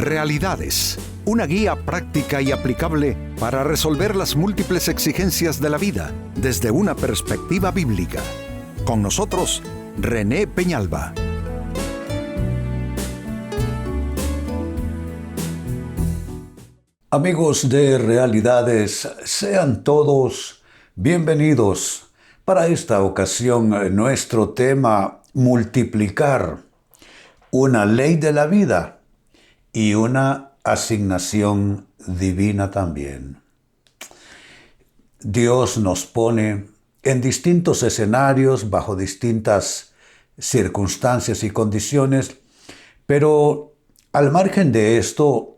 Realidades, una guía práctica y aplicable para resolver las múltiples exigencias de la vida desde una perspectiva bíblica. Con nosotros, René Peñalba. Amigos de Realidades, sean todos bienvenidos. Para esta ocasión, nuestro tema, multiplicar, una ley de la vida y una asignación divina también. Dios nos pone en distintos escenarios, bajo distintas circunstancias y condiciones, pero al margen de esto,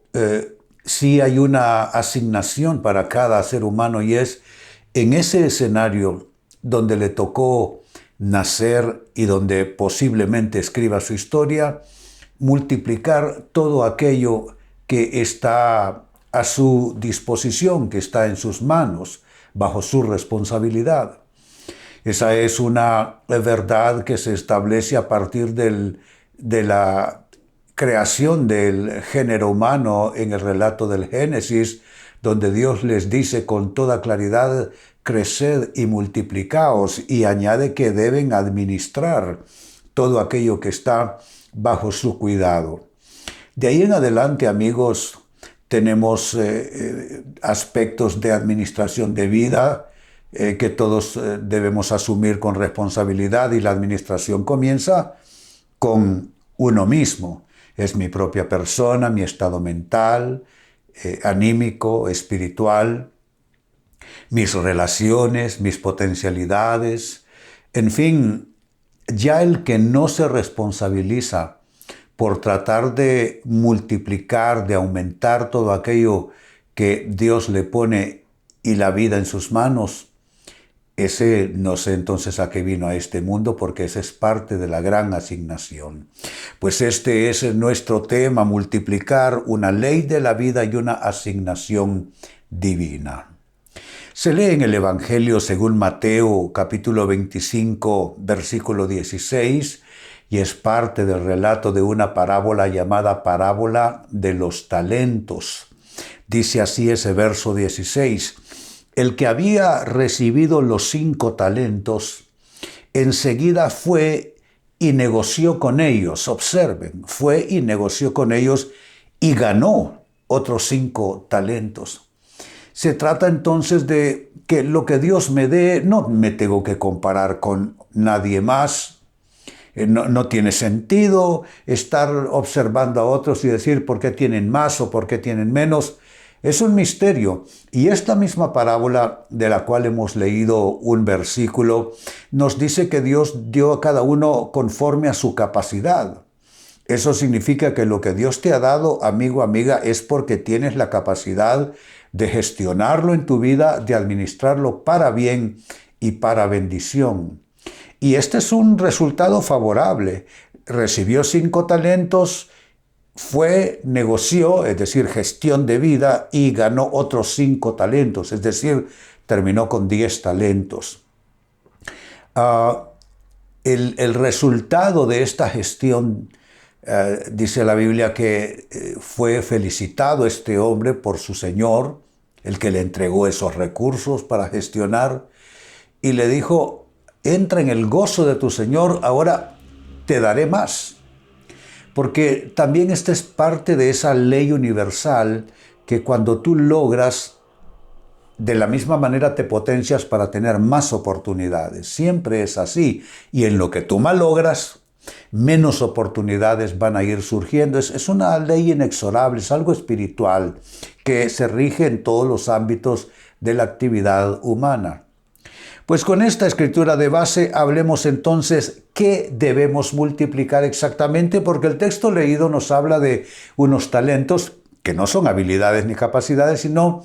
sí hay una asignación para cada ser humano, y es en ese escenario donde le tocó nacer y donde posiblemente escriba su historia, multiplicar todo aquello que está a su disposición, que está en sus manos, bajo su responsabilidad. Esa es una verdad que se establece a partir de la creación del género humano en el relato del Génesis, donde Dios les dice con toda claridad: creced y multiplicaos, y añade que deben administrar todo aquello que está bajo su cuidado. De ahí en adelante, amigos, tenemos aspectos de administración de vida que todos debemos asumir con responsabilidad, y la administración comienza con uno mismo. Es mi propia persona, mi estado mental, anímico, espiritual, mis relaciones, mis potencialidades, en fin. Ya el que no se responsabiliza por tratar de multiplicar, de aumentar todo aquello que Dios le pone y la vida en sus manos, ese no sé entonces a qué vino a este mundo, porque ese es parte de la gran asignación. Pues este es nuestro tema: multiplicar, una ley de la vida y una asignación divina. Se lee en el Evangelio según Mateo, capítulo 25, versículo 16, y es parte del relato de una parábola llamada parábola de los talentos. Dice así ese verso 16: el que había recibido los 5 talentos, enseguida fue y negoció con ellos. Observen, fue y negoció con ellos y ganó otros 5 talentos. Se trata entonces de que lo que Dios me dé, no me tengo que comparar con nadie más. No tiene sentido estar observando a otros y decir por qué tienen más o por qué tienen menos. Es un misterio. Y esta misma parábola, de la cual hemos leído un versículo, nos dice que Dios dio a cada uno conforme a su capacidad. Eso significa que lo que Dios te ha dado, amigo, amiga, es porque tienes la capacidad de gestionarlo en tu vida, de administrarlo para bien y para bendición. Y este es un resultado favorable. Recibió 5 talentos, negoció, es decir, gestión de vida, y ganó otros 5 talentos, es decir, terminó con 10 talentos. El resultado de esta gestión, dice la Biblia que fue felicitado este hombre por su Señor, el que le entregó esos recursos para gestionar, y le dijo: entra en el gozo de tu Señor, ahora te daré más. Porque también esta es parte de esa ley universal, que cuando tú logras, de la misma manera te potencias para tener más oportunidades. Siempre es así. Y en lo que tú malogras, menos oportunidades van a ir surgiendo. Es una ley inexorable, es algo espiritual que se rige en todos los ámbitos de la actividad humana. Pues con esta escritura de base, hablemos entonces qué debemos multiplicar exactamente, porque el texto leído nos habla de unos talentos que no son habilidades ni capacidades, sino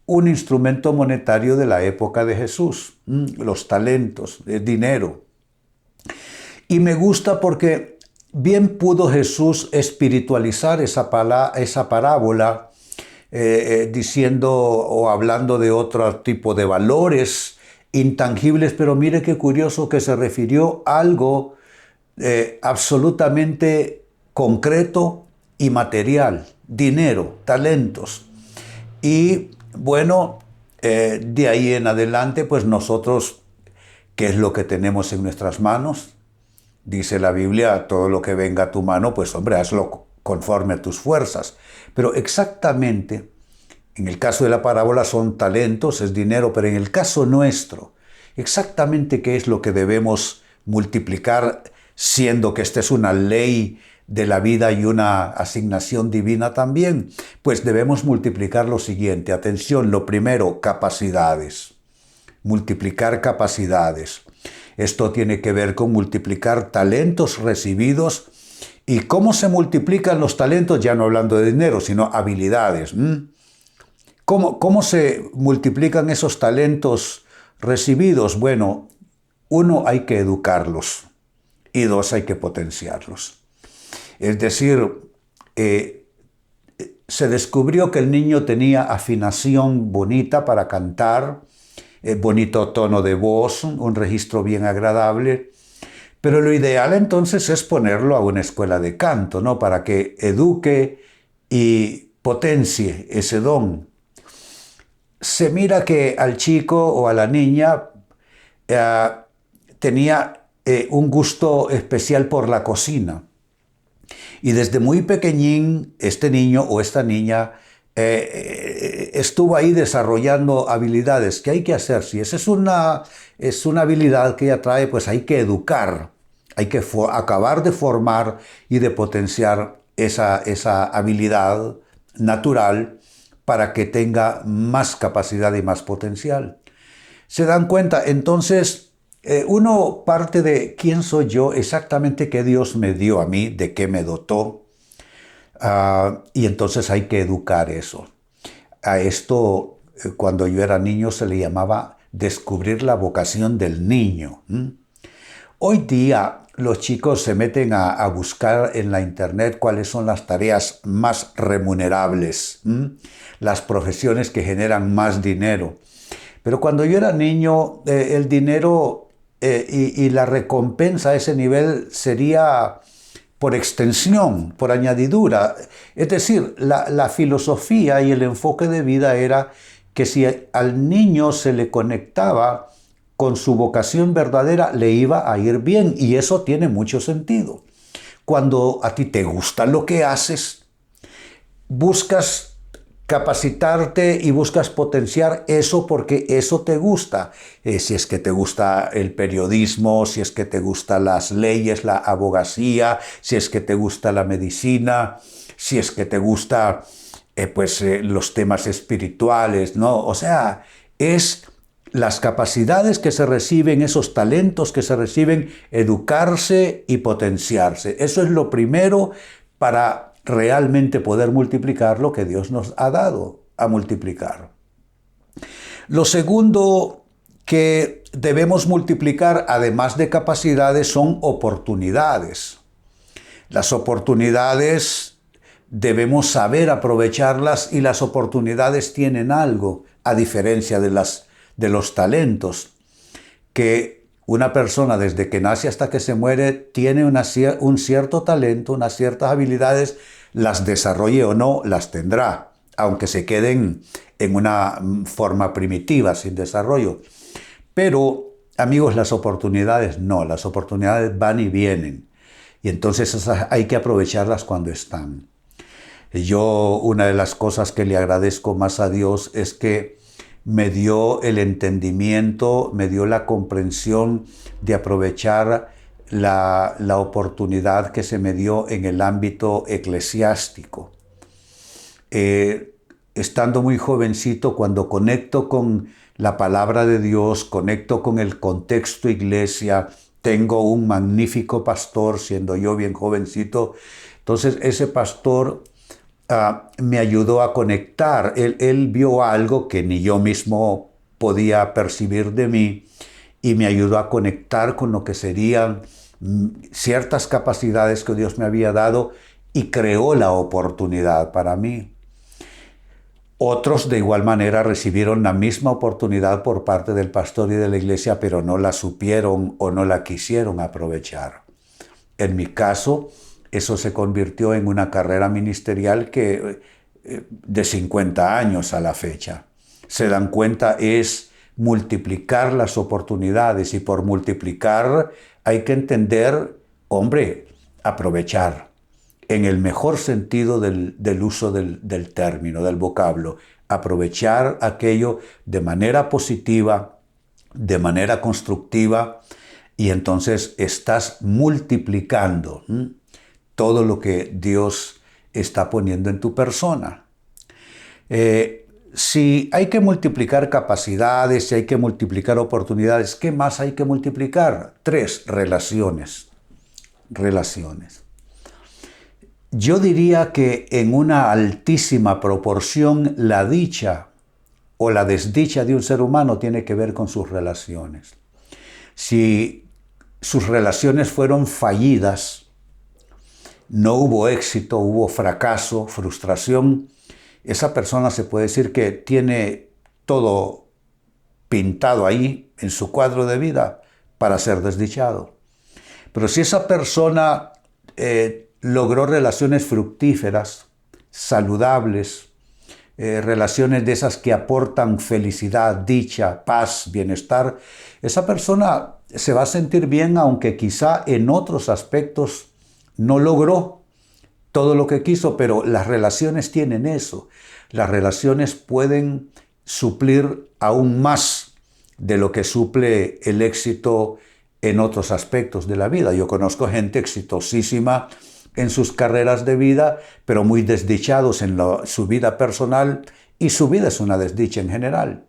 un instrumento monetario de la época de Jesús. Los talentos, el dinero. Y me gusta porque bien pudo Jesús espiritualizar esa parábola diciendo o hablando de otro tipo de valores intangibles, pero mire qué curioso que se refirió a algo absolutamente concreto y material. dinero, talentos. Y bueno, de ahí en adelante, pues nosotros, ¿qué es lo que tenemos en nuestras manos? Dice la Biblia, todo lo que venga a tu mano, pues hombre, hazlo conforme a tus fuerzas. Pero exactamente, en el caso de la parábola son talentos, es dinero, pero en el caso nuestro, exactamente qué es lo que debemos multiplicar, siendo que esta es una ley de la vida y una asignación divina también, pues debemos multiplicar lo siguiente. Atención, lo primero, capacidades. Multiplicar capacidades. Esto tiene que ver con multiplicar talentos recibidos. ¿Y cómo se multiplican los talentos? Ya no hablando de dinero, sino habilidades. ¿Cómo se multiplican esos talentos recibidos? Bueno, uno, hay que educarlos y dos, hay que potenciarlos. Es decir, se descubrió que el niño tenía afinación bonita para cantar, bonito tono de voz, un registro bien agradable, pero lo ideal entonces es ponerlo a una escuela de canto, ¿no? Para que eduque y potencie ese don. Se mira que al chico o a la niña tenía un gusto especial por la cocina. Y desde muy pequeñín, este niño o esta niña estuvo ahí desarrollando habilidades. ¿Qué hay que hacer? Si esa es una habilidad que ella trae, pues hay que educar, hay que acabar de formar y de potenciar esa habilidad natural para que tenga más capacidad y más potencial. ¿Se dan cuenta? Entonces, uno parte de quién soy yo, exactamente qué Dios me dio a mí, de qué me dotó, y entonces hay que educar eso. A esto, cuando yo era niño, se le llamaba descubrir la vocación del niño. Hoy día los chicos se meten a buscar en la internet cuáles son las tareas más remunerables, las profesiones que generan más dinero. Pero cuando yo era niño, el dinero y la recompensa a ese nivel sería por extensión, por añadidura. Es decir, la filosofía y el enfoque de vida era que si al niño se le conectaba con su vocación verdadera, le iba a ir bien, y eso tiene mucho sentido. Cuando a ti te gusta lo que haces, buscas capacitarte y buscas potenciar eso porque eso te gusta. Si es que te gusta el periodismo, si es que te gustan las leyes, la abogacía, si es que te gusta la medicina, si es que te gusta los temas espirituales, ¿no? O sea, es las capacidades que se reciben, esos talentos que se reciben, educarse y potenciarse. Eso es lo primero para realmente poder multiplicar lo que Dios nos ha dado a multiplicar. Lo segundo que debemos multiplicar, además de capacidades, son oportunidades. Las oportunidades debemos saber aprovecharlas, y las oportunidades tienen algo, a diferencia de los talentos, que una persona desde que nace hasta que se muere tiene un cierto talento, unas ciertas habilidades, las desarrolle o no, las tendrá, aunque se queden en una forma primitiva, sin desarrollo. Pero, amigos, las oportunidades no, las oportunidades van y vienen, y entonces hay que aprovecharlas cuando están. Yo, una de las cosas que le agradezco más a Dios es que me dio el entendimiento, me dio la comprensión de aprovechar la oportunidad que se me dio en el ámbito eclesiástico. Estando muy jovencito, cuando conecto con la palabra de Dios, conecto con el contexto iglesia, tengo un magnífico pastor, siendo yo bien jovencito. Entonces ese pastor me ayudó a conectar. Él vio algo que ni yo mismo podía percibir de mí, y me ayudó a conectar con lo que serían ciertas capacidades que Dios me había dado, y creó la oportunidad para mí. Otros de igual manera recibieron la misma oportunidad por parte del pastor y de la iglesia, pero no la supieron o no la quisieron aprovechar. En mi caso, eso se convirtió en una carrera ministerial que de 50 años a la fecha. Se dan cuenta es multiplicar las oportunidades, y por multiplicar hay que entender, hombre, aprovechar en el mejor sentido del uso del término, del vocablo, aprovechar aquello de manera positiva, de manera constructiva, y entonces estás multiplicando todo lo que Dios está poniendo en tu persona. Si hay que multiplicar capacidades, si hay que multiplicar oportunidades, ¿qué más hay que multiplicar? 3, relaciones. Relaciones. Yo diría que en una altísima proporción la dicha o la desdicha de un ser humano tiene que ver con sus relaciones. Si sus relaciones fueron fallidas, no hubo éxito, hubo fracaso, frustración, esa persona se puede decir que tiene todo pintado ahí en su cuadro de vida para ser desdichado. Pero si esa persona logró relaciones fructíferas, saludables, relaciones de esas que aportan felicidad, dicha, paz, bienestar, esa persona se va a sentir bien, aunque quizá en otros aspectos no logró todo lo que quiso, pero las relaciones tienen eso. Las relaciones pueden suplir aún más de lo que suple el éxito en otros aspectos de la vida. Yo conozco gente exitosísima en sus carreras de vida, pero muy desdichados en su vida personal, y su vida es una desdicha en general.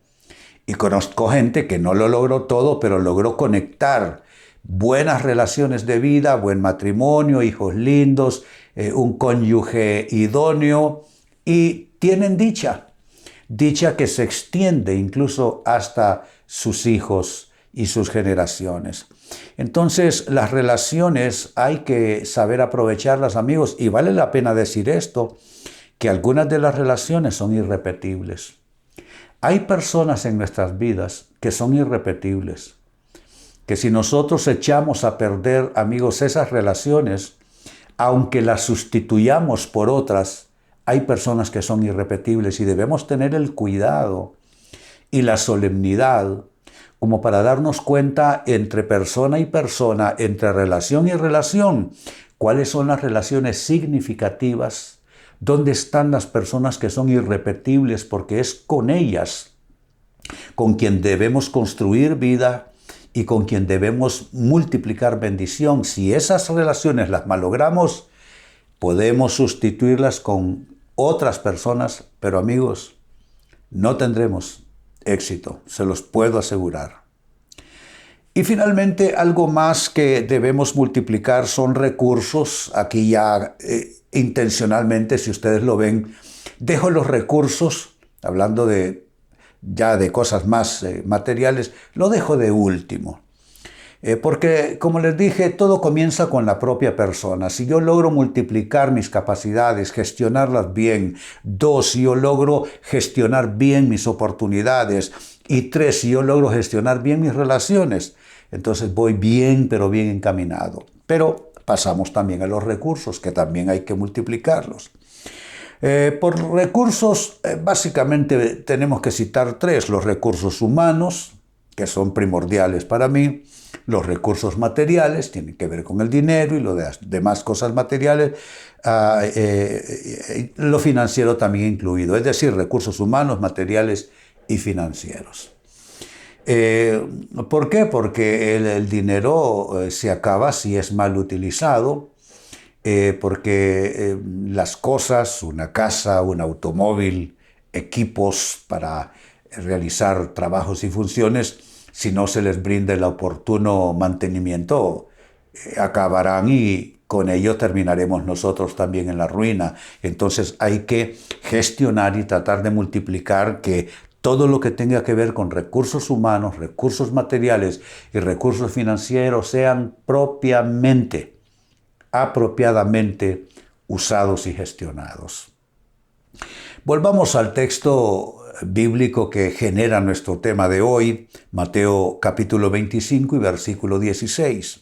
Y conozco gente que no lo logró todo, pero logró conectar buenas relaciones de vida, buen matrimonio, hijos lindos, un cónyuge idóneo, y tienen dicha que se extiende incluso hasta sus hijos y sus generaciones. Entonces, las relaciones hay que saber aprovecharlas, amigos, y vale la pena decir esto, que algunas de las relaciones son irrepetibles. Hay personas en nuestras vidas que son irrepetibles, que si nosotros echamos a perder, amigos, esas relaciones, aunque las sustituyamos por otras, hay personas que son irrepetibles, y debemos tener el cuidado y la solemnidad como para darnos cuenta entre persona y persona, entre relación y relación, cuáles son las relaciones significativas, dónde están las personas que son irrepetibles, porque es con ellas con quien debemos construir vida y con quien debemos multiplicar bendición. Si esas relaciones las malogramos, podemos sustituirlas con otras personas, pero amigos, no tendremos éxito, se los puedo asegurar. Y finalmente, algo más que debemos multiplicar son recursos. Aquí ya intencionalmente, si ustedes lo ven, dejo los recursos, hablando ya de cosas más materiales, lo dejo de último. Porque, como les dije, todo comienza con la propia persona. Si yo logro multiplicar mis capacidades, gestionarlas bien. 2, si yo logro gestionar bien mis oportunidades. Y 3, si yo logro gestionar bien mis relaciones. Entonces voy bien, pero bien encaminado. Pero pasamos también a los recursos, que también hay que multiplicarlos. Por recursos, básicamente tenemos que citar 3. Los recursos humanos, que son primordiales para mí. Los recursos materiales tienen que ver con el dinero y las demás cosas materiales, lo financiero también incluido, es decir, recursos humanos, materiales y financieros. ¿Por qué? Porque el dinero se acaba si es mal utilizado, porque las cosas, una casa, un automóvil, equipos para realizar trabajos y funciones, si no se les brinda el oportuno mantenimiento, acabarán, y con ello terminaremos nosotros también en la ruina. Entonces hay que gestionar y tratar de multiplicar que todo lo que tenga que ver con recursos humanos, recursos materiales y recursos financieros sean apropiadamente usados y gestionados. Volvamos al texto bíblico que genera nuestro tema de hoy, Mateo capítulo 25 y versículo 16.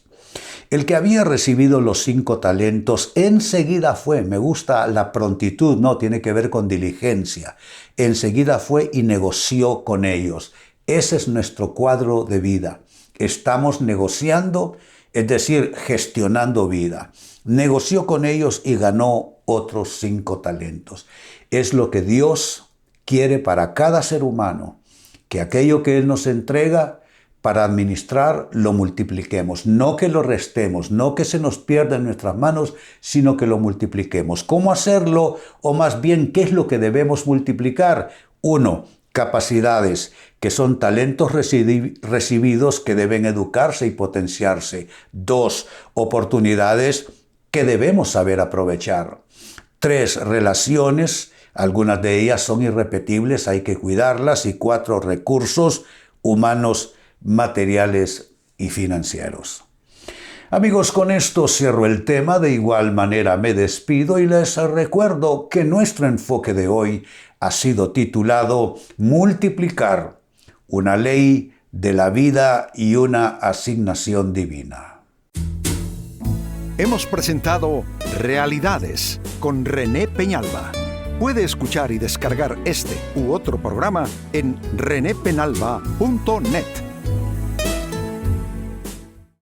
El que había recibido los 5 talentos enseguida fue, me gusta la prontitud, no, tiene que ver con diligencia. Enseguida fue y negoció con ellos. Ese es nuestro cuadro de vida. Estamos negociando, es decir, gestionando vida. Negoció con ellos y ganó otros 5 talentos. Es lo que Dios quiere para cada ser humano, que aquello que Él nos entrega para administrar lo multipliquemos, no que lo restemos, no que se nos pierda en nuestras manos, sino que lo multipliquemos. ¿Cómo hacerlo? O más bien, ¿qué es lo que debemos multiplicar? 1, capacidades, que son talentos recibidos que deben educarse y potenciarse. 2, oportunidades que debemos saber aprovechar. 3, relaciones, algunas de ellas son irrepetibles, hay que cuidarlas. Y 4, recursos humanos, materiales y financieros. Amigos, con esto cierro el tema. De igual manera me despido y les recuerdo que nuestro enfoque de hoy ha sido titulado Multiplicar, una ley de la vida y una asignación divina. Hemos presentado Realidades con René Peñalba. Puede escuchar y descargar este u otro programa en renépenalba.net.